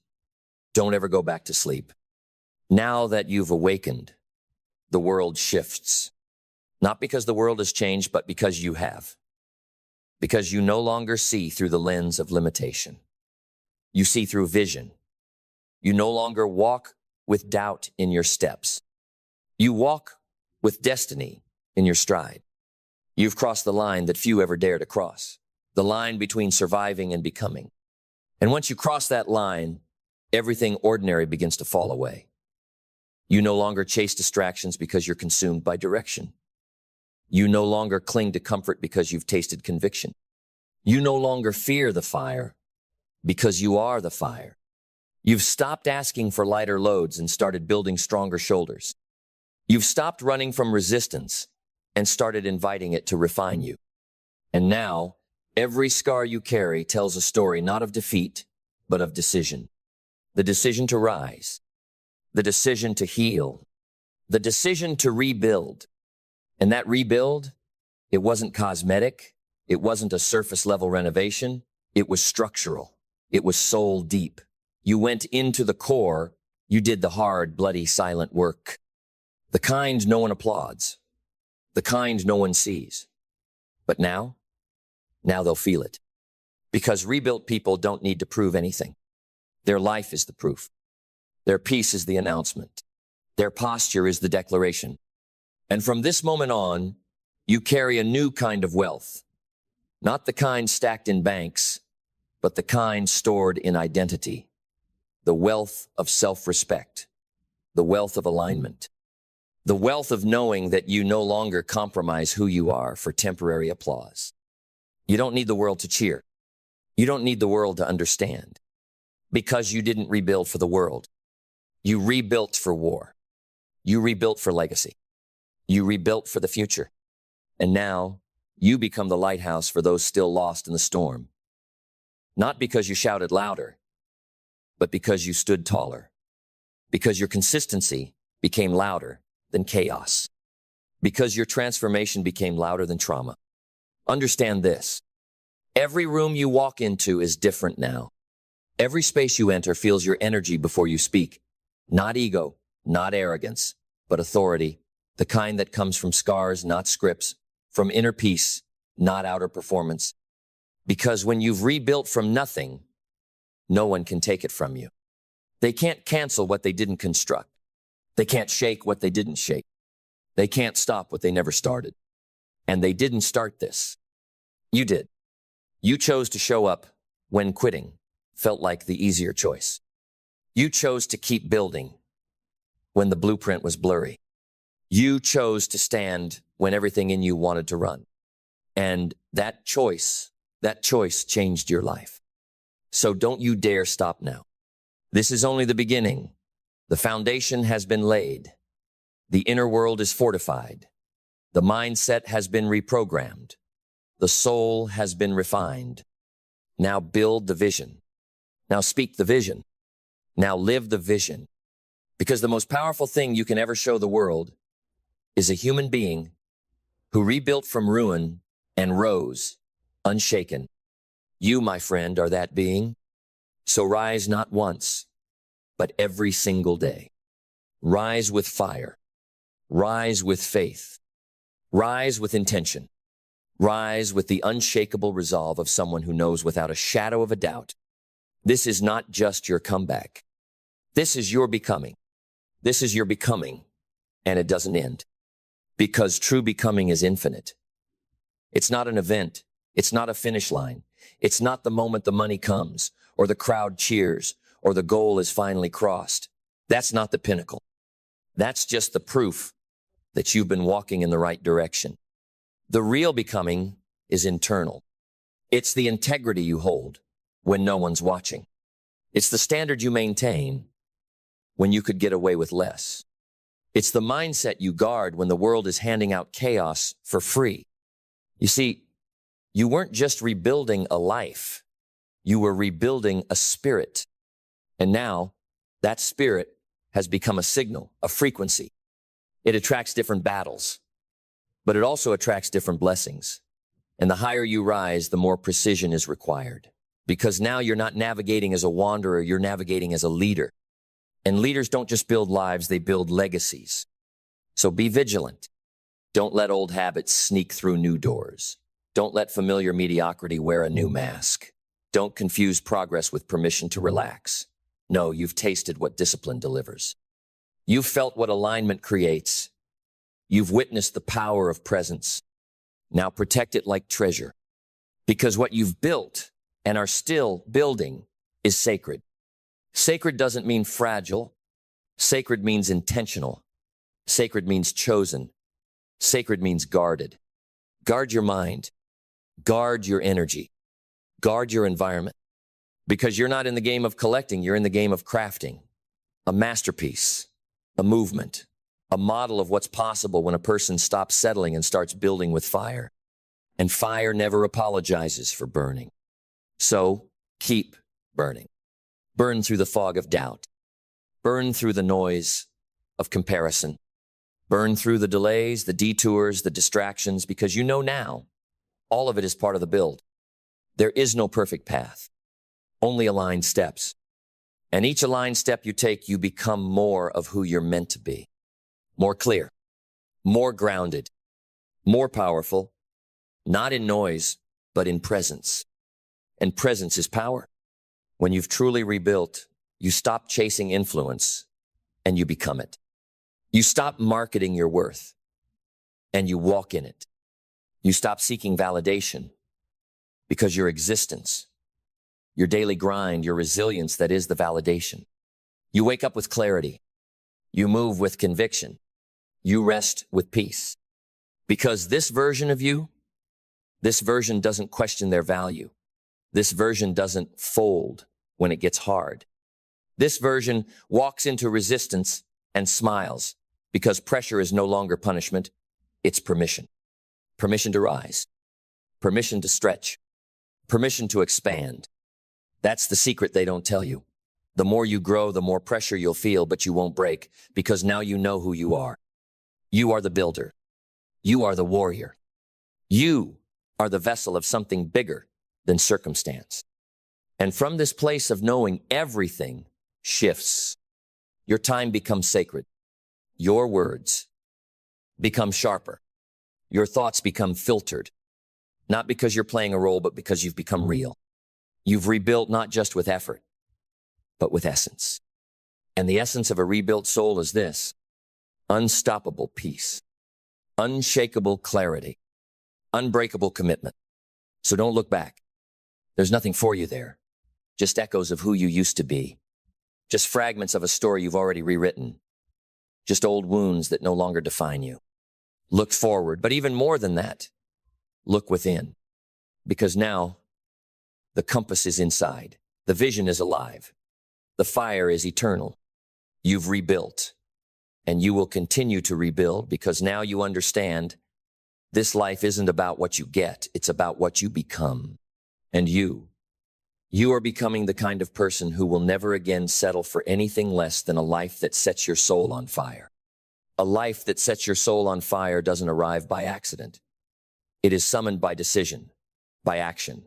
don't ever go back to sleep. Now that you've awakened, the world shifts. Not because the world has changed, but because you have. Because you no longer see through the lens of limitation. You see through vision. You no longer walk with doubt in your steps. You walk with destiny in your stride. You've crossed the line that few ever dare to cross, the line between surviving and becoming. And once you cross that line, everything ordinary begins to fall away. You no longer chase distractions because you're consumed by direction. You no longer cling to comfort because you've tasted conviction. You no longer fear the fire because you are the fire. You've stopped asking for lighter loads and started building stronger shoulders. You've stopped running from resistance and started inviting it to refine you. And now, every scar you carry tells a story not of defeat, but of decision. The decision to rise. The decision to heal. The decision to rebuild. And that rebuild, it wasn't cosmetic. It wasn't a surface-level renovation. It was structural. It was soul deep. You went into the core. You did the hard, bloody, silent work. The kind no one applauds. The kind no one sees. But now they'll feel it. Because rebuilt people don't need to prove anything. Their life is the proof. Their peace is the announcement. Their posture is the declaration. And from this moment on, you carry a new kind of wealth. Not the kind stacked in banks, but the kind stored in identity. The wealth of self-respect. The wealth of alignment. The wealth of knowing that you no longer compromise who you are for temporary applause. You don't need the world to cheer. You don't need the world to understand. Because you didn't rebuild for the world. You rebuilt for war. You rebuilt for legacy. You rebuilt for the future. And now, you become the lighthouse for those still lost in the storm. Not because you shouted louder, but because you stood taller. Because your consistency became louder than chaos. Because your transformation became louder than trauma. Understand this. Every room you walk into is different now. Every space you enter feels your energy before you speak. Not ego, not arrogance, but authority. The kind that comes from scars, not scripts. From inner peace, not outer performance. Because when you've rebuilt from nothing, no one can take it from you. They can't cancel what they didn't construct. They can't shake what they didn't shake. They can't stop what they never started. And they didn't start this. You did. You chose to show up when quitting felt like the easier choice. You chose to keep building when the blueprint was blurry. You chose to stand when everything in you wanted to run. And that choice changed your life. So don't you dare stop now. This is only the beginning. The foundation has been laid. The inner world is fortified. The mindset has been reprogrammed. The soul has been refined. Now build the vision. Now speak the vision. Now live the vision. Because the most powerful thing you can ever show the world is a human being who rebuilt from ruin and rose unshaken. You, my friend, are that being. So rise not once, but every single day. Rise with fire. Rise with faith. Rise with intention. Rise with the unshakable resolve of someone who knows without a shadow of a doubt, this is not just your comeback. This is your becoming. This is your becoming, and it doesn't end. Because true becoming is infinite. It's not an event. It's not a finish line. It's not the moment the money comes, or the crowd cheers, or the goal is finally crossed. That's not the pinnacle. That's just the proof that you've been walking in the right direction. The real becoming is internal. It's the integrity you hold when no one's watching. It's the standard you maintain when you could get away with less. It's the mindset you guard when the world is handing out chaos for free. You see, you weren't just rebuilding a life. You were rebuilding a spirit. And now that spirit has become a signal, a frequency. It attracts different battles, but it also attracts different blessings. And the higher you rise, the more precision is required. Because now you're not navigating as a wanderer, you're navigating as a leader. And leaders don't just build lives, they build legacies. So be vigilant. Don't let old habits sneak through new doors. Don't let familiar mediocrity wear a new mask. Don't confuse progress with permission to relax. No, you've tasted what discipline delivers. You've felt what alignment creates. You've witnessed the power of presence. Now protect it like treasure. Because what you've built and are still building is sacred. Sacred doesn't mean fragile. Sacred means intentional. Sacred means chosen. Sacred means guarded. Guard your mind. Guard your energy. Guard your environment. Because you're not in the game of collecting, you're in the game of crafting. A masterpiece, a movement, a model of what's possible when a person stops settling and starts building with fire. And fire never apologizes for burning. So keep burning. Burn through the fog of doubt. Burn through the noise of comparison. Burn through the delays, the detours, the distractions, because you know now all of it is part of the build. There is no perfect path, only aligned steps. And each aligned step you take, you become more of who you're meant to be. More clear, more grounded, more powerful, not in noise, but in presence. And presence is power. When you've truly rebuilt, you stop chasing influence and you become it. You stop marketing your worth and you walk in it. You stop seeking validation because your existence, your daily grind, your resilience, that is the validation. You wake up with clarity. You move with conviction. You rest with peace. Because this version of you, this version doesn't question their value. This version doesn't fold when it gets hard. This version walks into resistance and smiles because pressure is no longer punishment. It's permission. Permission to rise. Permission to stretch. Permission to expand. That's the secret they don't tell you. The more you grow, the more pressure you'll feel, but you won't break because now you know who you are. You are the builder. You are the warrior. You are the vessel of something bigger than circumstance. And from this place of knowing, everything shifts. Your time becomes sacred. Your words become sharper. Your thoughts become filtered. Not because you're playing a role, but because you've become real. You've rebuilt not just with effort, but with essence. And the essence of a rebuilt soul is this: unstoppable peace, unshakable clarity, unbreakable commitment. So don't look back. There's nothing for you there. Just echoes of who you used to be. Just fragments of a story you've already rewritten. Just old wounds that no longer define you. Look forward, but even more than that, look within. Because now, the compass is inside. The vision is alive. The fire is eternal. You've rebuilt. And you will continue to rebuild because now you understand this life isn't about what you get. It's about what you become. And you are becoming the kind of person who will never again settle for anything less than a life that sets your soul on fire. A life that sets your soul on fire doesn't arrive by accident. It is summoned by decision, by action,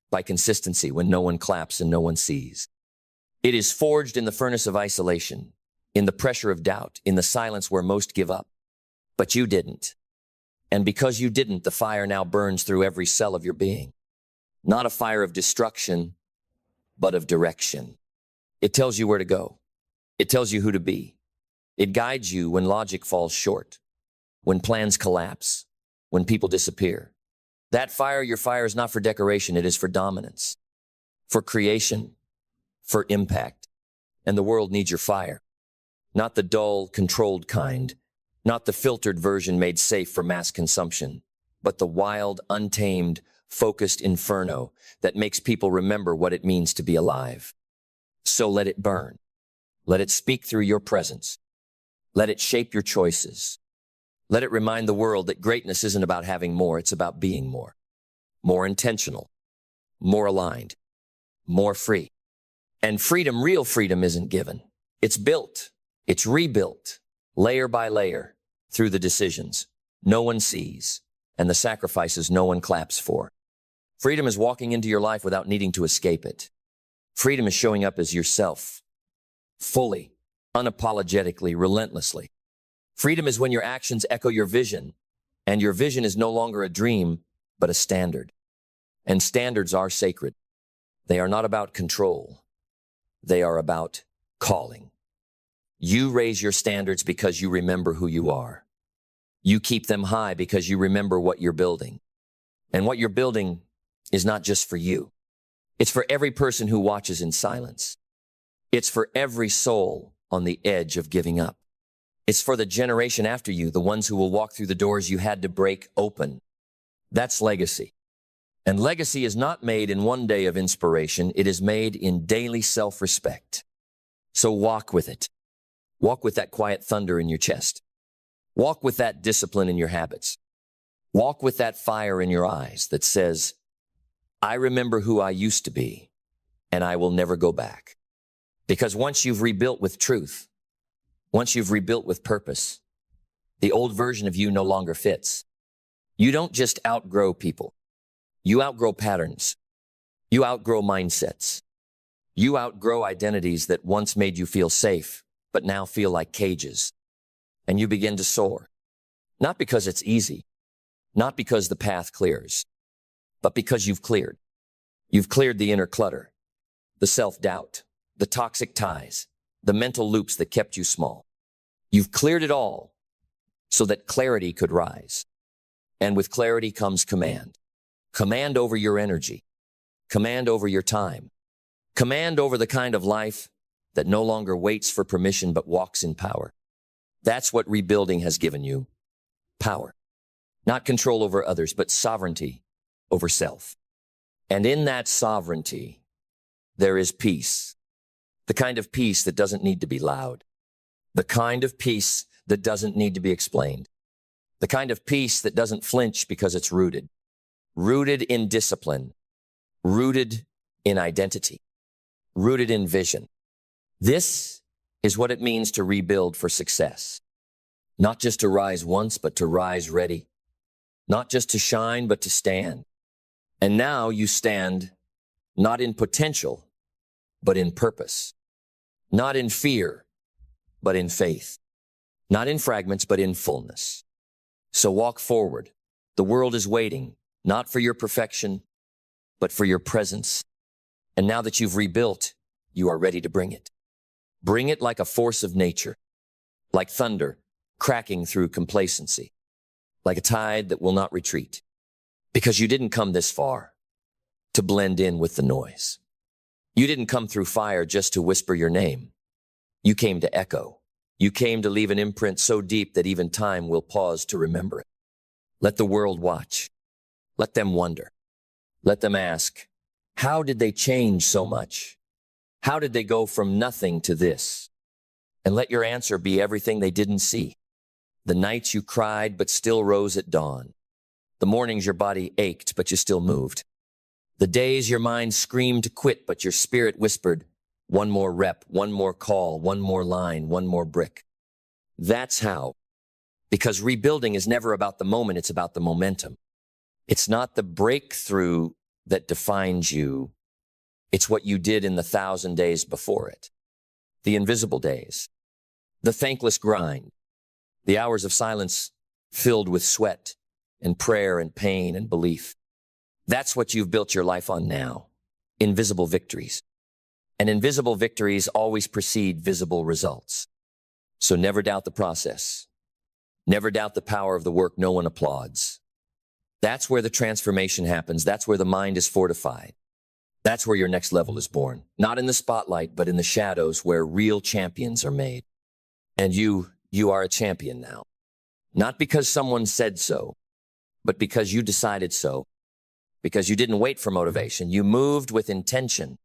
by consistency when no one claps and no one sees. It is forged in the furnace of isolation, in the pressure of doubt, in the silence where most give up. But you didn't. And because you didn't, the fire now burns through every cell of your being. Not a fire of destruction, but of direction. It tells you where to go. It tells you who to be. It guides you when logic falls short, when plans collapse, when people disappear. That fire, your fire, is not for decoration. It is for dominance, for creation, for impact. And the world needs your fire. Not the dull, controlled kind, not the filtered version made safe for mass consumption, but the wild, untamed, focused inferno that makes people remember what it means to be alive. So let it burn. Let it speak through your presence. Let it shape your choices. Let it remind the world that greatness isn't about having more, it's about being more. More intentional, more aligned, more free. And freedom, real freedom, isn't given. It's built. It's rebuilt, layer by layer, through the decisions no one sees and the sacrifices no one claps for. Freedom is walking into your life without needing to escape it. Freedom is showing up as yourself, fully, unapologetically, relentlessly. Freedom is when your actions echo your vision, and your vision is no longer a dream, but a standard. And standards are sacred. They are not about control. They are about calling. You raise your standards because you remember who you are. You keep them high because you remember what you're building. And what you're building is not just for you. It's for every person who watches in silence. It's for every soul on the edge of giving up. It's for the generation after you, the ones who will walk through the doors you had to break open. That's legacy. And legacy is not made in one day of inspiration. It is made in daily self-respect. So walk with it. Walk with that quiet thunder in your chest. Walk with that discipline in your habits. Walk with that fire in your eyes that says, I remember who I used to be, and I will never go back. Because once you've rebuilt with truth, once you've rebuilt with purpose, the old version of you no longer fits. You don't just outgrow people. You outgrow patterns. You outgrow mindsets. You outgrow identities that once made you feel safe, but now feel like cages. And you begin to soar. Not because it's easy, not because the path clears, but because you've cleared. You've cleared the inner clutter, the self-doubt, the toxic ties, the mental loops that kept you small. You've cleared it all so that clarity could rise. And with clarity comes command. Command over your energy. Command over your time. Command over the kind of life that no longer waits for permission but walks in power. That's what rebuilding has given you. Power. Not control over others, but sovereignty over self. And in that sovereignty, there is peace. The kind of peace that doesn't need to be loud. The kind of peace that doesn't need to be explained. The kind of peace that doesn't flinch because it's rooted. Rooted in discipline. Rooted in identity. Rooted in vision. This is what it means to rebuild for success. Not just to rise once, but to rise ready. Not just to shine, but to stand. And now you stand not in potential, but in purpose. Not in fear, but in faith. Not in fragments, but in fullness. So walk forward. The world is waiting, not for your perfection, but for your presence. And now that you've rebuilt, you are ready to bring it. Bring it like a force of nature, like thunder cracking through complacency, like a tide that will not retreat. Because you didn't come this far to blend in with the noise. You didn't come through fire just to whisper your name. You came to echo. You came to leave an imprint so deep that even time will pause to remember it. Let the world watch. Let them wonder. Let them ask, how did they change so much? How did they go from nothing to this? And let your answer be everything they didn't see. The nights you cried but still rose at dawn. The mornings your body ached but you still moved. The days your mind screamed to quit but your spirit whispered, one more rep, one more call, one more line, one more brick. That's how. Because rebuilding is never about the moment, it's about the momentum. It's not the breakthrough that defines you. It's what you did in the 1,000 days before it. The invisible days. The thankless grind. The hours of silence filled with sweat and prayer and pain and belief. That's what you've built your life on now. Invisible victories. And invisible victories always precede visible results. So never doubt the process. Never doubt the power of the work no one applauds. That's where the transformation happens. That's where the mind is fortified. That's where your next level is born. Not in the spotlight, but in the shadows where real champions are made. And you are a champion now. Not because someone said so, but because you decided so. Because you didn't wait for motivation. You moved with intention.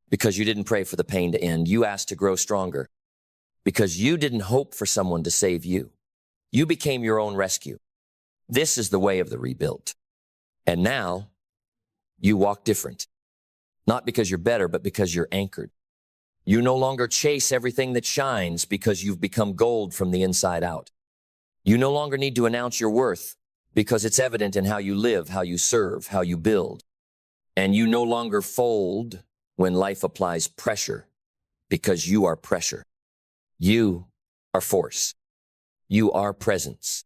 Because you didn't pray for the pain to end. You asked to grow stronger. Because you didn't hope for someone to save you. You became your own rescue. This is the way of the rebuilt. And now, you walk different. Not because you're better, but because you're anchored. You no longer chase everything that shines because you've become gold from the inside out. You no longer need to announce your worth because it's evident in how you live, how you serve, how you build. And you no longer fold when life applies pressure because you are pressure. You are force. You are presence.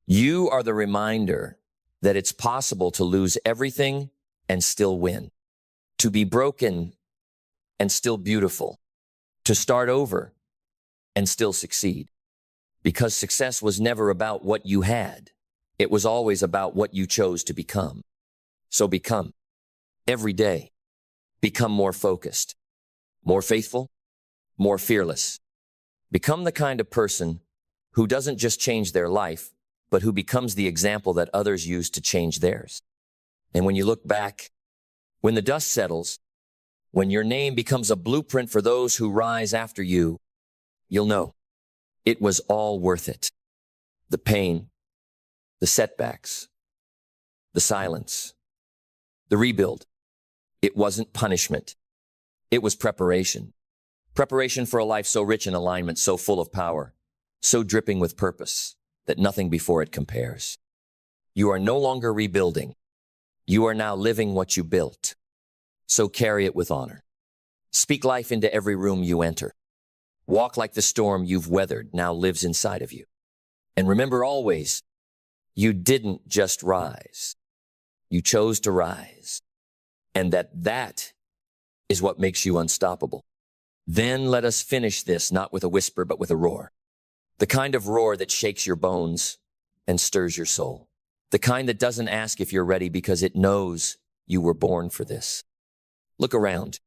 You are the reminder that it's possible to lose everything and still win. To be broken and still beautiful. To start over and still succeed. Because success was never about what you had. It was always about what you chose to become. So become. Every day. Become more focused. More faithful. More fearless. Become the kind of person who doesn't just change their life, but who becomes the example that others use to change theirs. And when you look back, when the dust settles, when your name becomes a blueprint for those who rise after you, you'll know it was all worth it. The pain, the setbacks, the silence, the rebuild. It wasn't punishment. It was preparation. Preparation for a life so rich in alignment, so full of power, so dripping with purpose that nothing before it compares. You are no longer rebuilding. You are now living what you built. So carry it with honor. Speak life into every room you enter. Walk like the storm you've weathered now lives inside of you. And remember always, you didn't just rise. You chose to rise. And that is what makes you unstoppable. Then let us finish this not with a whisper, but with a roar. The kind of roar that shakes your bones and stirs your soul. The kind that doesn't ask if you're ready because it knows you were born for this. Look around.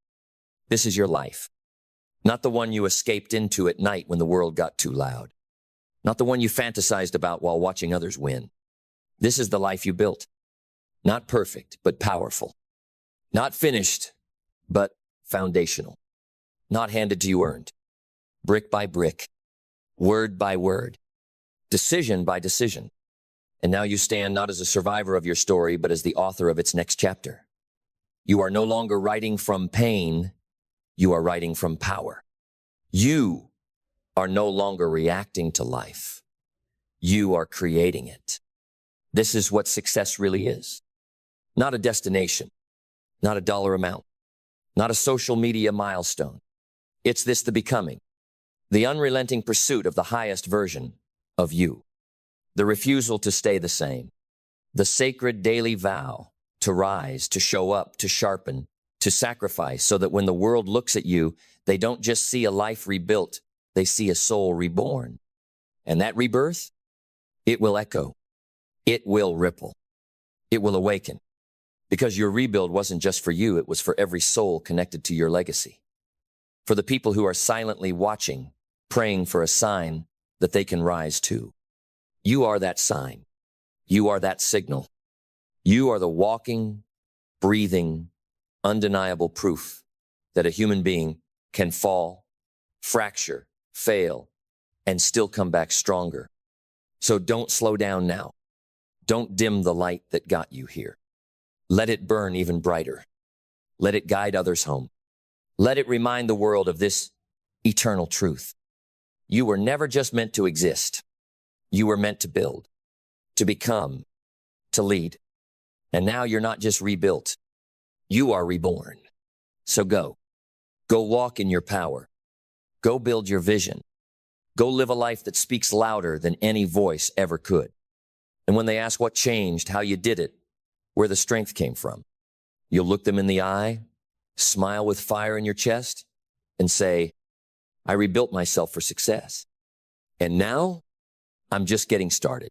This is your life. Not the one you escaped into at night when the world got too loud. Not the one you fantasized about while watching others win. This is the life you built. Not perfect, but powerful. Not finished, but foundational. Not handed to you earned. Brick by brick. Word by word. Decision by decision. And now you stand not as a survivor of your story, but as the author of its next chapter. You are no longer writing from pain. You are writing from power. You are no longer reacting to life. You are creating it. This is what success really is. Not a destination. Not a dollar amount. Not a social media milestone. It's this, the becoming. The unrelenting pursuit of the highest version of you. The refusal to stay the same. The sacred daily vow to rise, to show up, to sharpen, to sacrifice so that when the world looks at you, they don't just see a life rebuilt, they see a soul reborn. And that rebirth, it will echo. It will ripple. It will awaken. Because your rebuild wasn't just for you, it was for every soul connected to your legacy. For the people who are silently watching, praying for a sign that they can rise too. You are that sign. You are that signal. You are the walking, breathing, undeniable proof that a human being can fall, fracture, fail, and still come back stronger. So don't slow down now. Don't dim the light that got you here. Let it burn even brighter. Let it guide others home. Let it remind the world of this eternal truth. You were never just meant to exist. You were meant to build, to become, to lead. And now you're not just rebuilt. You are reborn. So go. Go walk in your power. Go build your vision. Go live a life that speaks louder than any voice ever could. And when they ask what changed, how you did it, where the strength came from, you'll look them in the eye, smile with fire in your chest, and say, I rebuilt myself for success. And now, I'm just getting started.